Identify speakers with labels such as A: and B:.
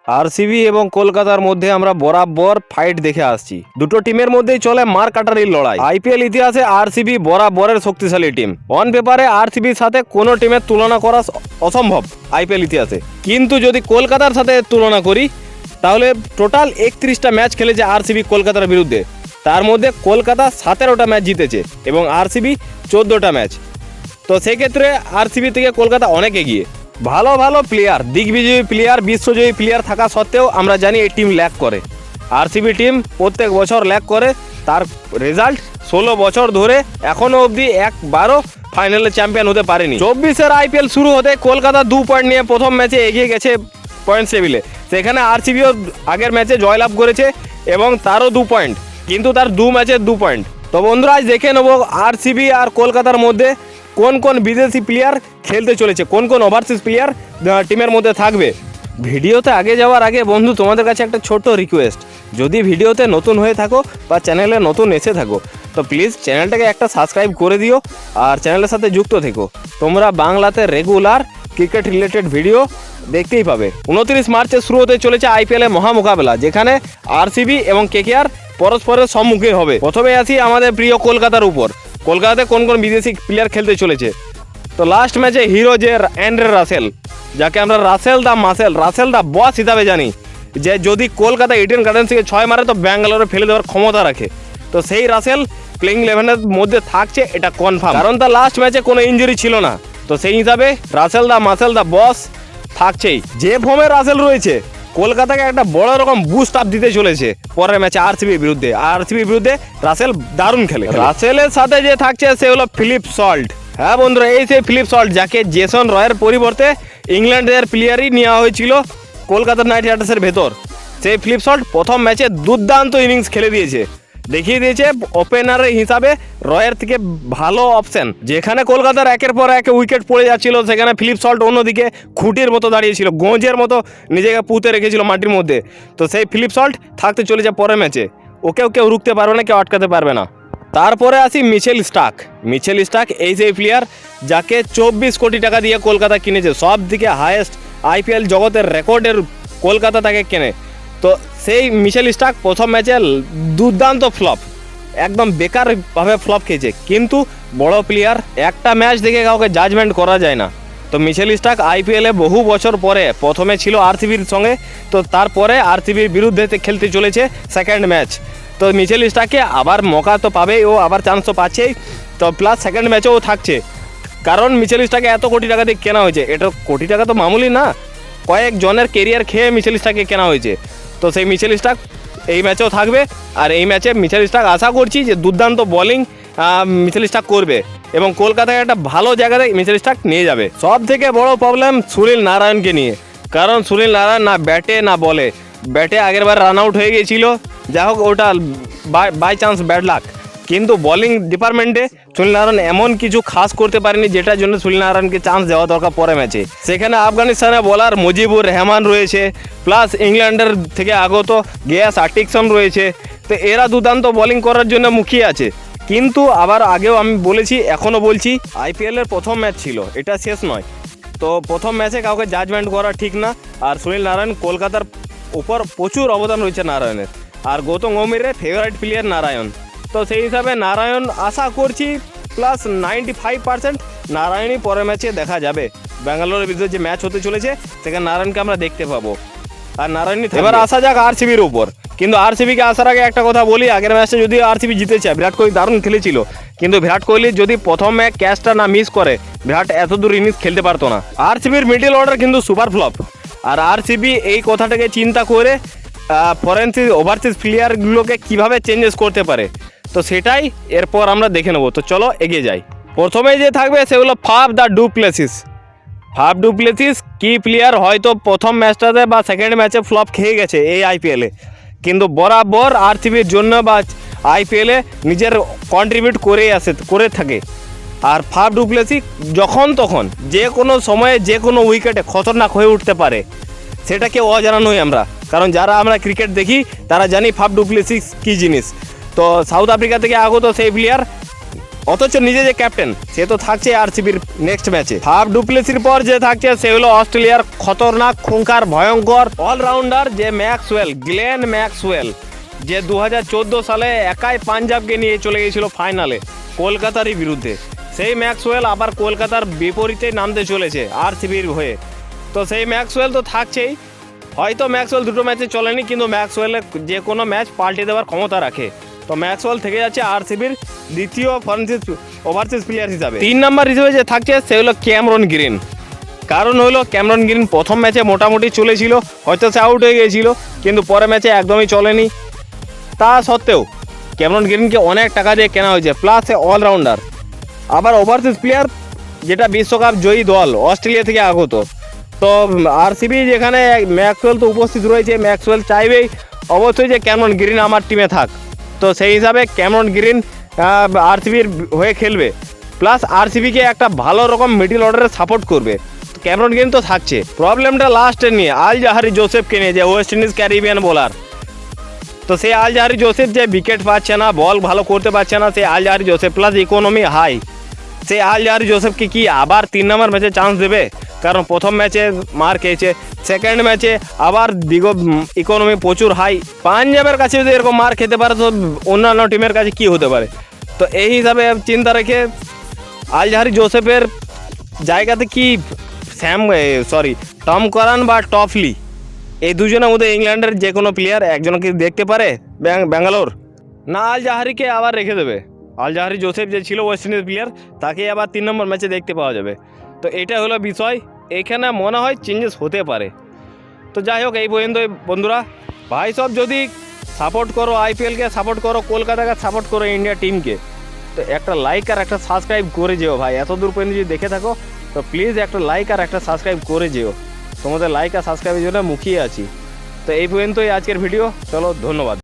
A: RCB এবং কলকাতার মধ্যে আমরা বরাবর ফাইট দেখে আসছি। দুটো টিমের মধ্যেই চলে মার কাটারির লড়াই। আইপিএল ইতিহাসে আরসিবি বরাবরের শক্তিশালী টিম। অন পেপারে আরসিবির সাথে কোনো টিমের তুলনা করা অসম্ভব আইপিএল ইতিহাসে। কিন্তু যদি কলকাতার সাথে তুলনা করি তাহলে টোটাল 31টা ম্যাচ খেলেছে আরসিবি কলকাতার বিরুদ্ধে। তার মধ্যে কলকাতা 17টা ম্যাচ জিতেছে এবং আরসিবি 14টা ম্যাচ। তো সেক্ষেত্রে আরসিবি থেকে কলকাতা অনেক এগিয়ে। ভালো ভালো প্লেয়ার, দিগ্বিজয়ী প্লেয়ার, বিশ্বজয়ী প্লেয়ার থাকা সত্ত্বেও আমরা জানি এই টিম ল্যাক করে। আরসিবি টিম প্রত্যেক বছর ল্যাক করে। তার রেজাল্ট 16 বছর ধরে এখনও অবধি একবারও ফাইনালে চ্যাম্পিয়ন হতে পারেনি। 24-এর আইপিএল শুরু হতে কলকাতা 2 পয়েন্ট নিয়ে প্রথম ম্যাচে এগিয়ে গেছে পয়েন্টস টেবিলে। সেখানে আরসিবিও আগের ম্যাচে জয়লাভ করেছে এবং তারও 2 পয়েন্ট, কিন্তু তার 2 ম্যাচে 2 পয়েন্ট। তো বন্ধুরা আজ দেখে নেব আরসিবি আর কলকাতার মধ্যে কোন কোন বিদেশি প্লেয়ার খেলতে চলেছে, কোন কোন ওভারসিজ প্লেয়ার টিমের মধ্যে থাকবে। ভিডিওতে আগে যাওয়ার আগে বন্ধু তোমাদের কাছে একটা ছোট্ট রিকোয়েস্ট, যদি ভিডিওতে নতুন হয়ে থাকো বা চ্যানেলে নতুন এসে থাকো তো প্লিজ চ্যানেলটাকে একটা সাবস্ক্রাইব করে দিও আর চ্যানেলের সাথে যুক্ত থেকো। তোমরা বাংলাতে রেগুলার ক্রিকেট রিলেটেড ভিডিও দেখতেই পাবে। 29 মার্চে শুরু হতে চলেছে আইপিএল এর মহামোকাবেলা, যেখানে আরসিবি এবং কেকেআর পরস্পরের সম্মুখীন হবে। প্রথমে আসি আমাদের প্রিয় কলকাতার উপর। কলকাতাতে কোন কোন বিদেশি প্লেয়ার খেলতে চলেছে। তো লাস্ট ম্যাচে হিরো যে অ্যান্ড্রে রাসেল, যাকে আমরা রাসেল দা বস হিসাবে জানি, যে যদি কলকাতা ইডেন গার্ডেন্স থেকে 6 মারে তো ব্যাঙ্গালোরে ফেলে দেওয়ার ক্ষমতা রাখে। তো সেই রাসেল প্লেইং 11-এর মধ্যে থাকছে এটা কনফার্ম, কারণ তার লাস্ট ম্যাচে কোনো ইঞ্জুরি ছিল না। তো সেই হিসাবে রাসেল দা বস থাকছেই। যে ফর্মে রাসেল রয়েছে কলকাতাকে একটা বড় রকম বুস্ট আপ দিতে চলেছে পরের ম্যাচে আরসিবির বিরুদ্ধে। রাসেল দারুণ খেলে। রাসেলের সাথে যে থাকছে সে হলো ফিলিপ সল্ট। হ্যাঁ বন্ধুরা, এই সেই ফিলিপ সল্ট, যাকে জেসন রয়ের পরিবর্তে ইংল্যান্ডের প্লেয়ারই নেওয়া হয়েছিল কলকাতা নাইট রাইডার্সের ভেতর। সেই ফিলিপ সল্ট প্রথম ম্যাচে দুর্দান্ত ইনিংস খেলে দিয়েছে, দেখিয়ে দিয়েছে ওপেনার হিসাবে রয়ের থেকে ভালো অপশন। যেখানে কলকাতার একের পর এক উইকেট পড়ে যাচ্ছিল, সেখানে ফিলিপ সল্ট অন্যদিকে খুঁটির মতো দাঁড়িয়েছিল, গোঁজের মতো নিজেকে পুঁতে রেখেছিল মাটির মধ্যে। তো সেই ফিলিপ সল্ট থাকতে চলেছে পরের ম্যাচে। কেউ রুখতে পারবে না, কেউ আটকাতে পারবে না। তারপরে আসি মিচেল স্টার্ক। এই সেই প্লেয়ার যাকে 24 কোটি টাকা দিয়ে কলকাতা কিনেছে। সব দিকে হায়েস্ট আইপিএল জগতের রেকর্ডের কলকাতা তাকে কেনে। তো সেই মিচেল স্টার্ক প্রথম ম্যাচে দুর্দান্ত ফ্লপ, একদম বেকারভাবে ফ্লপ খেয়েছে। কিন্তু বড় প্লেয়ার, একটা ম্যাচ দেখে কাউকে জাজমেন্ট করা যায় না। তো মিচেল স্টার্ক আইপিএলে বহু বছর পরে প্রথমে ছিল আরসিবির সঙ্গে, তো তারপরে আরসিবির বিরুদ্ধে খেলতে চলেছে সেকেন্ড ম্যাচ। তো মিচেল স্টার্ককে আবার মৌকা তো পাবেই, ও আবার চান্স তো পাচ্ছেই। তো প্লাস সেকেন্ড ম্যাচেও থাকছে, কারণ মিচেল স্টার্ককে এত কোটি টাকা দিয়ে কেনা হয়েছে। এটা কোটি টাকা তো মামুলি না, কয়েকজনের কেরিয়ার খেয়ে মিচেল স্টার্ককে কেনা হয়েছে। তো সেই মিচেল স্টার্ক এই ম্যাচেও থাকবে। আর এই ম্যাচে মিচেল স্টার্ক আশা করছি যে দুর্দান্ত বোলিং মিচেল স্টার্ক করবে এবং কলকাতায় একটা ভালো জায়গাতে মিচেল স্টার্ক নিয়ে যাবে। সব থেকে বড় প্রবলেম সুনীল নারায়ণকে নিয়ে, কারণ সুনীল নারায়ণ না ব্যাটে না বলে। ব্যাটে আগেরবার রান আউট হয়ে গিয়েছিল, যাই হোক ওটা বাই চান্স ব্যাড লাক। কিন্তু বোলিং ডিপার্টমেন্টে সুনীল নারায়ণ এমন কিছু খাস করতে পারেনি যেটার জন্য সুনীল নারায়ণকে চান্স দেওয়া দরকার পরে ম্যাচে। সেখানে আফগানিস্তানের বোলার মুজিবুর রহমান রয়েছে, প্লাস ইংল্যান্ডের থেকে আগত গেয়াস আর্টিকসন রয়েছে। তো এরা দুর্দান্ত বোলিং করার জন্য মুখিয়ে আছে। কিন্তু আবার আগেও আমি বলেছি, এখনও বলছি, আইপিএলের প্রথম ম্যাচ ছিল, এটা শেষ নয়। তো প্রথম ম্যাচে কাউকে জাজমেন্ট করা ঠিক না। আর সুনীল নারায়ণ কলকাতার উপর প্রচুর অবদান রয়েছে নারায়ণের, আর গৌতম গম্ভীরের ফেভারিট প্লেয়ার নারায়ণ। তো সেই হিসাবে নারায়ণ আশা করছি প্লাস 95% নারায়ণই পরের ম্যাচে দেখা যাবে। ব্যাঙ্গালোরের বিরুদ্ধে যে ম্যাচ হতে চলেছে সেখানে নারায়ণকে আমরা দেখতে পাবো। আর নারায়ণই এবার আসা যাক আরসিবির উপর। কিন্তু আরসিবিকে আসার আগে একটা কথা বলি, আগের ম্যাচে যদি আরসিবি জিতেছে, বিরাট কোহলি দারুণ খেলেছিল, কিন্তু বিরাট কোহলি যদি প্রথম ম্যাচ ক্যাচটা না মিস করে বিরাট এত দূর ইনিংস খেলতে পারতো না। আরসিবির মিডল অর্ডার কিন্তু সুপার ফ্লপ। আর আরসিবি এই কথাটাকে চিন্তা করে ফরেনসিক ওভারসিজ প্লেয়ারগুলোকে কীভাবে চেঞ্জেস করতে পারে, তো সেটাই এরপর আমরা দেখে নেবো। তো চলো এগিয়ে যাই। প্রথমেই যে থাকবে সেগুলো ফাফ ডু প্লেসিস কি প্লেয়ার, হয়তো প্রথম ম্যাচটাতে বা সেকেন্ড ম্যাচে ফ্লপ খেয়ে গেছে এই আইপিএলে, কিন্তু বরাবর আরসিবির জন্য বা আইপিএলে নিজের কন্ট্রিবিউট করে থাকে। আর ফাফ ডু প্লেসিস যখন তখন যে কোনো সময়ে যে কোনো উইকেটে খতরনাক হয়ে উঠতে পারে, সেটা কেউ অজানা নই আমরা, কারণ যারা আমরা ক্রিকেট দেখি তারা জানি ফাফ ডু প্লেসিস কী জিনিস। তো সাউথ আফ্রিকা থেকে আগত সেই প্লেয়ার অথচ নিজে যে ক্যাপ্টেন সে তো থাকছে আরসিবির নেক্সট ম্যাচে। ফাফ ডুপ্লেসির পর যে থাকছে সে হলো অস্ট্রেলিয়ার খতরনাক খুঙ্কার ভয়ঙ্কর অলরাউন্ডার যে ম্যাক্সওয়েল, গ্লেন ম্যাক্সওয়েল, যে 2014 সালে একাই পাঞ্জাবকে নিয়ে চলে গিয়েছিল ফাইনালে কলকাতারই বিরুদ্ধে। সেই ম্যাক্সওয়েল আবার কলকাতার বিপরীতে নামতে চলেছে আরসিবির হয়ে। তো সেই ম্যাক্সওয়েল তো থাকছেই, হয়তো ম্যাক্সওয়েল দুটো ম্যাচে চলেনি, কিন্তু ম্যাক্সওয়েলের যে কোনো ম্যাচ পাল্টে দেওয়ার ক্ষমতা রাখে। তো ম্যাক্সওয়েল থেকে যাচ্ছে আরসিবির দ্বিতীয় ওভারসিজ প্লেয়ার হিসাবে। 3 নম্বর হিসেবে যে থাকছে সে হলো ক্যামেরন গ্রিন। কারণ হলো ক্যামেরন গ্রিন প্রথম ম্যাচে মোটামুটি চলেছিল, হয়তো সে আউট হয়ে গিয়েছিল, কিন্তু পরের ম্যাচে একদমই চলেনি। তা সত্ত্বেও ক্যামেরন গ্রিনকে অনেক টাকা দিয়ে কেনা হয়েছে, প্লাস সে অলরাউন্ডার। আবার ওভারসিজ প্লেয়ার, যেটা বিশ্বকাপ জয়ী দল অস্ট্রেলিয়া থেকে আগত। তো আরসিবি যেখানে ম্যাক্সওয়েল তো উপস্থিত রয়েছে, ম্যাক্সওয়েল চাইবেই অবশ্যই যে ক্যামেরন গ্রিন আমার টিমে থাক। তো সেই হিসাবে ক্যামেরন গ্রিন আরসিবির হয়ে খেলবে, প্লাস আরসিবিকে একটা ভালো রকম মিডল অর্ডারে সাপোর্ট করবে। তো ক্যামেরন গ্রিন তো থাকছে। প্রবলেমটা লাস্টে নিয়ে আল জাহারি জোসেফকে নিয়ে, যে ওয়েস্ট ইন্ডিজ ক্যারিবিয়ান বোলার। তো সেই আল জাহারি জোসেফ যে উইকেট পাচ্ছে না, বল ভালো করতে পারছে না, সেই আল জাহারি জোসেফ প্লাস ইকোনমি হাই, সেই আল জাহারি জোসেফকে কি আবার 3 নম্বর ম্যাচে চান্স দেবে? কারণ প্রথম ম্যাচে মার খেয়েছে, সেকেন্ড ম্যাচে আবার ইকোনমি প্রচুর হাই। পাঞ্জাবের কাছে যদি এরকম মার খেতে পারে তো অন্যান্য টিমের কাছে কি হতে পারে? তো এই হিসাবে চিন্তা রেখে আল জাহারি জোসেফের জায়গাতে কি টম করান বা টফলি, এই দুজনের মধ্যে ইংল্যান্ডের যে কোনো প্লেয়ার একজনকে দেখতে পারে ব্যাঙ্গালোর, না আল জাহারিকে আবার রেখে দেবে? আল জাহারি জোসেফ যে ছিল ওয়েস্ট ইন্ডিজ প্লেয়ার, তাকে আবার 3 নম্বর ম্যাচে দেখতে পাওয়া যাবে। তো এটা হলো বিষয়, এখানে মনে হয় চেঞ্জেস হতে পারে। তো যাই হোক, এই পর্যন্তই বন্ধুরা। ভাই সব যদি সাপোর্ট করো আইপিএলকে, সাপোর্ট করো কলকাতাকে, সাপোর্ট করো ইন্ডিয়া টিমকে, তো একটা লাইক আর একটা সাবস্ক্রাইব করে যেও ভাই। এত দূর পর্যন্ত যদি দেখে থাকো তো প্লিজ একটা লাইক আর একটা সাবস্ক্রাইব করে যেও। তোমাদের লাইক আর সাবস্ক্রাইবের জন্য মুখিয়ে আছি। তো এই পর্যন্তই আজকের ভিডিও, চলো ধন্যবাদ।